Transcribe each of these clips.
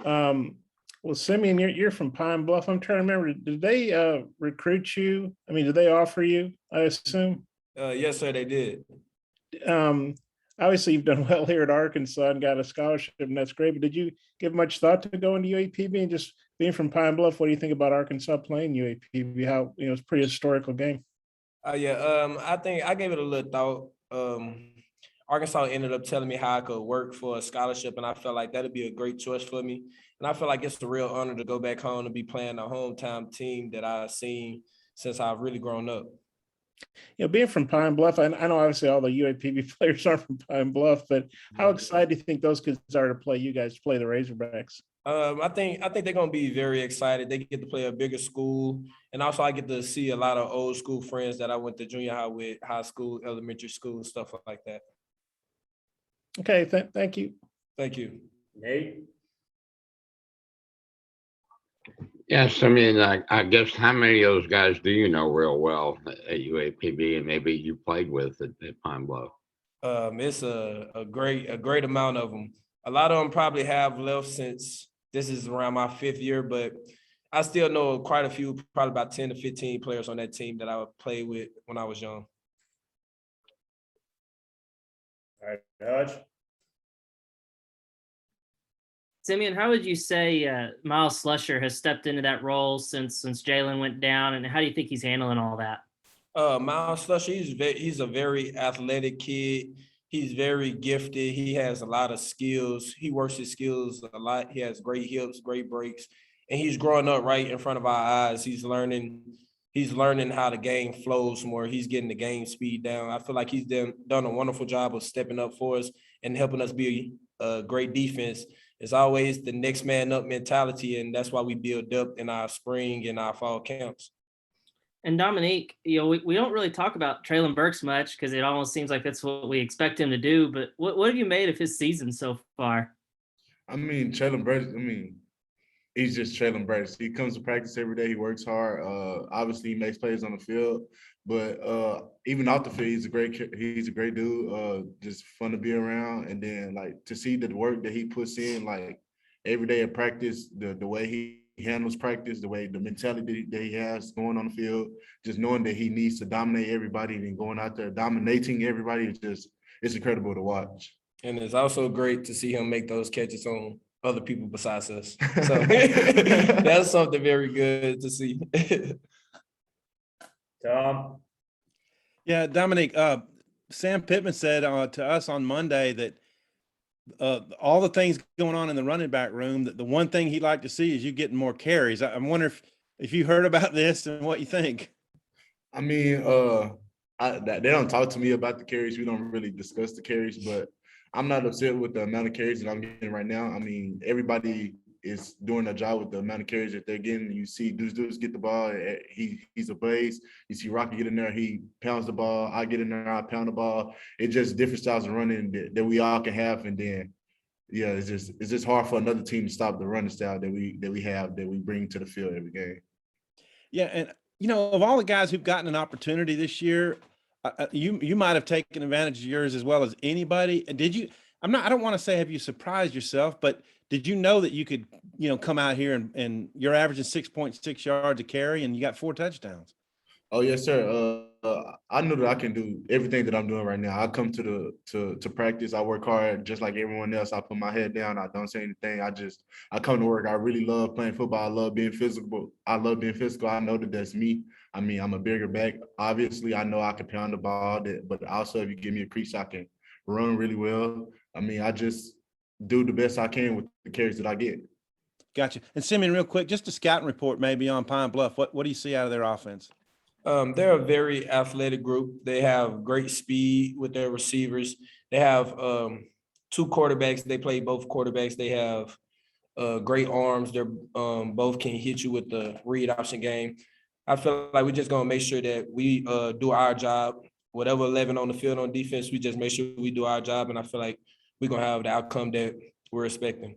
Well, Simeon, you're from Pine Bluff. I'm trying to remember. Did they recruit you? I mean, did they offer you? I assume. Yes, sir, they did. Um, Obviously, you've done well here at Arkansas and got a scholarship, and that's great. But did you give much thought to going to UAPB and just being from Pine Bluff? What do you think about Arkansas playing UAPB? How it's a pretty historical game. Yeah, I think I gave it a little thought. Arkansas ended up telling me how I could work for a scholarship, and I felt like that'd be a great choice for me. And I feel like it's a real honor to go back home and be playing the hometown team that I've seen since I've really grown up. Being from Pine Bluff, I know obviously all the UAPB players aren't from Pine Bluff, but how excited do you think those kids are to play you guys, to play the Razorbacks? I think they're gonna be very excited. They get to play a bigger school, and also I get to see a lot of old school friends that I went to junior high with, high school, elementary school, stuff like that. Okay, thank you. Thank you. Nate? Yes, I mean, I guess how many of those guys do you know real well at UAPB and maybe you played with at Pine Bluff? It's a great amount of them. A lot of them probably have left since this is around my 5th year, but I still know quite a few, probably about 10 to 15 players on that team that I would play with when I was young. All right, Dodge. Simeon, how would you say Miles Slusher has stepped into that role since Jalen went down, and how do you think he's handling all that? Miles Slusher, he's a very athletic kid. He's very gifted. He has a lot of skills. He works his skills a lot. He has great hips, great breaks, and he's growing up right in front of our eyes. He's learning how the game flows more. He's getting the game speed down. I feel like he's done a wonderful job of stepping up for us and helping us be a great defense. It's always the next man up mentality, and that's why we build up in our spring and our fall camps. And Dominique, we don't really talk about Traylon Burks much because it almost seems like that's what we expect him to do. But what have you made of his season so far? I mean, Traylon Burks, he's just Traylon Burks. He comes to practice every day. He works hard. Obviously, he makes plays on the field, but even off the field, he's a great dude. Just fun to be around. And then like to see the work that he puts in, like every day at practice, the way he handles practice, the mentality that he has going on the field, just knowing that he needs to dominate everybody and going out there dominating everybody, it's incredible to watch. And it's also great to see him make those catches on other people besides us. So that's something very good to see. Tom? Yeah, Dominique, Sam Pittman said to us on Monday that all the things going on in the running back room, that the one thing he'd like to see is you getting more carries. I'm wondering if you heard about this and what you think. I mean, they don't talk to me about the carries. We don't really discuss the carries, but I'm not upset with the amount of carries that I'm getting right now. I mean, everybody is doing their job with the amount of carries that they're getting. You see Deuce get the ball. He's a blaze. You see Rocky get in there. He pounds the ball. I get in there. I pound the ball. It's just different styles of running that we all can have. And then, yeah, it's just hard for another team to stop the running style that we have, that we bring to the field every game. Yeah, and of all the guys who've gotten an opportunity this year, you might have taken advantage of yours as well as anybody. Did you? I don't want to say have you surprised yourself, but did you know that you could, come out here and you're averaging 6.6 yards a carry and you got 4 touchdowns? Oh yes, sir. I know that I can do everything that I'm doing right now. I come to practice. I work hard just like everyone else. I put my head down. I don't say anything. I come to work. I really love playing football. I love being physical. I know that that's me. I mean, I'm a bigger back. Obviously, I know I can pound the ball, but also if you give me a crease, I can run really well. I mean, I just do the best I can with the carries that I get. Gotcha. And Simeon, real quick, just a scouting report maybe on Pine Bluff. What do you see out of their offense? They're a very athletic group. They have great speed with their receivers. They have 2 quarterbacks. They play both quarterbacks. They have great arms. They're both can hit you with the read option game. I feel like we're just going to make sure that we do our job. Whatever 11 on the field on defense, we just make sure we do our job. And I feel like we're going to have the outcome that we're expecting.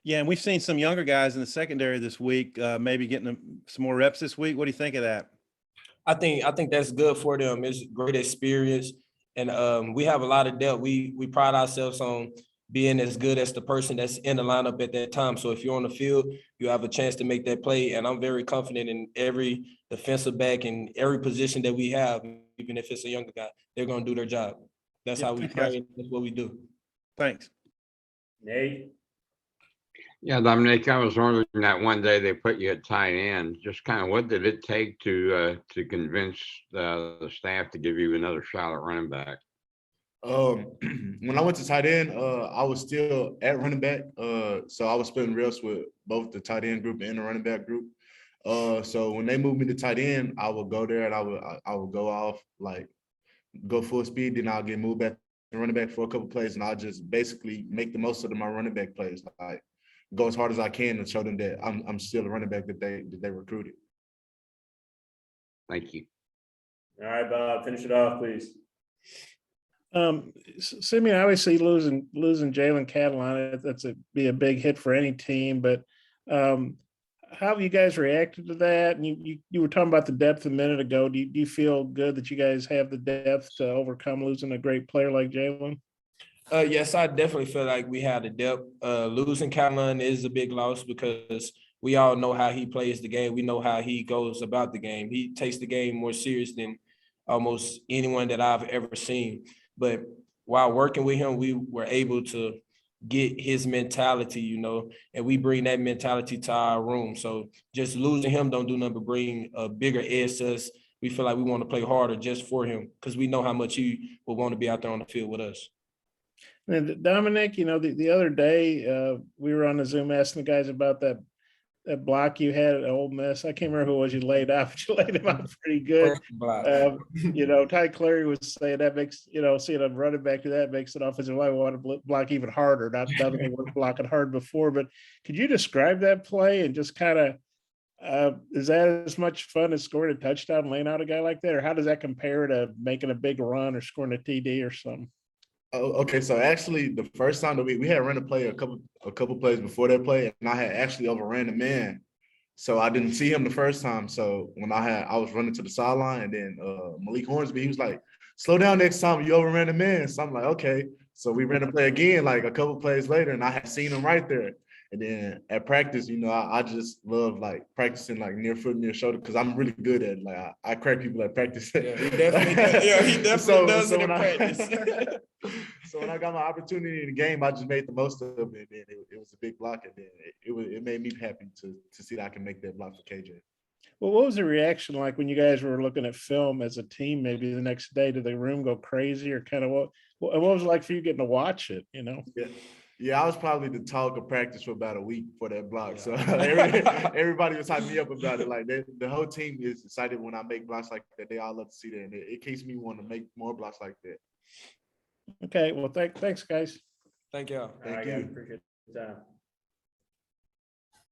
Yeah, and we've seen some younger guys in the secondary this week, maybe getting some more reps this week. What do you think of that? I think that's good for them. It's great experience. And we have a lot of depth. We pride ourselves on being as good as the person that's in the lineup at that time. So if you're on the field, you have a chance to make that play. And I'm very confident in every defensive back and every position that we have, even if it's a younger guy, they're going to do their job. That's Yeah, how we thanks, guys. play. That's what we do. Thanks. Nate? Yeah, Dominique, I was wondering that one day they put you at tight end, just kind of what did it take to convince the staff to give you another shot at running back? When I went to tight end, I was still at running back. So I was splitting reps with both the tight end group and the running back group. So when they moved me to tight end, I would go there and I would go off, like go full speed, then I'll get moved back to running back for a couple plays, and I'll just basically make the most of my running back plays, like go as hard as I can to show them that I'm still a running back that they recruited. Thank you. All right, Bob, finish it off, please. Simeon, obviously losing Jalen Catalan, be a big hit for any team, but how have you guys reacted to that? And you were talking about the depth a minute ago. Do you feel good that you guys have the depth to overcome losing a great player like Jalen? Yes, I definitely feel like we have the depth. Losing Callan is a big loss because we all know how he plays the game. We know how he goes about the game. He takes the game more serious than almost anyone that I've ever seen. But while working with him, we were able to get his mentality, and we bring that mentality to our room. So just losing him don't do nothing but bring a bigger edge to us. We feel like we want to play harder just for him because we know how much he will want to be out there on the field with us. And Dominic, the other day we were on the Zoom asking the guys about that block you had at Ole Miss. I can't remember who it was you laid out, but you laid him out pretty good. Ty Clary was saying that makes, seeing a running back do that makes an offensive line want to block even harder. Not that they weren't blocking hard before, but could you describe that play and just kind of, is that as much fun as scoring a touchdown, laying out a guy like that? Or how does that compare to making a big run or scoring a TD or something? Oh, okay, so actually the first time that we had run a play a couple plays before that play, and I had actually overran the man. So I didn't see him the first time. So when I was running to the sideline, and then Malik Hornsby, he was like, slow down next time, you overran the man. So I'm like, okay. So we ran a play again, like a couple plays later, and I had seen him right there. And then at practice, I just love like practicing like near foot, near shoulder, because I'm really good at it. Like I crack people at practice. Yeah, he definitely does it in practice. So when I got my opportunity in the game, I just made the most of it. And then it was a big block, and then it made me happy to see that I can make that block for KJ. Well, what was the reaction like when you guys were looking at film as a team? Maybe the next day, did the room go crazy, or kind of what was it like for you getting to watch it? Yeah, I was probably the talk of practice for about a week for that block. So everybody was hyping me up about it. Like the whole team is excited when I make blocks like that. They all love to see that, and it keeps me wanting to make more blocks like that. Okay, well, thanks, guys. Thank y'all. All right, guys, appreciate the time.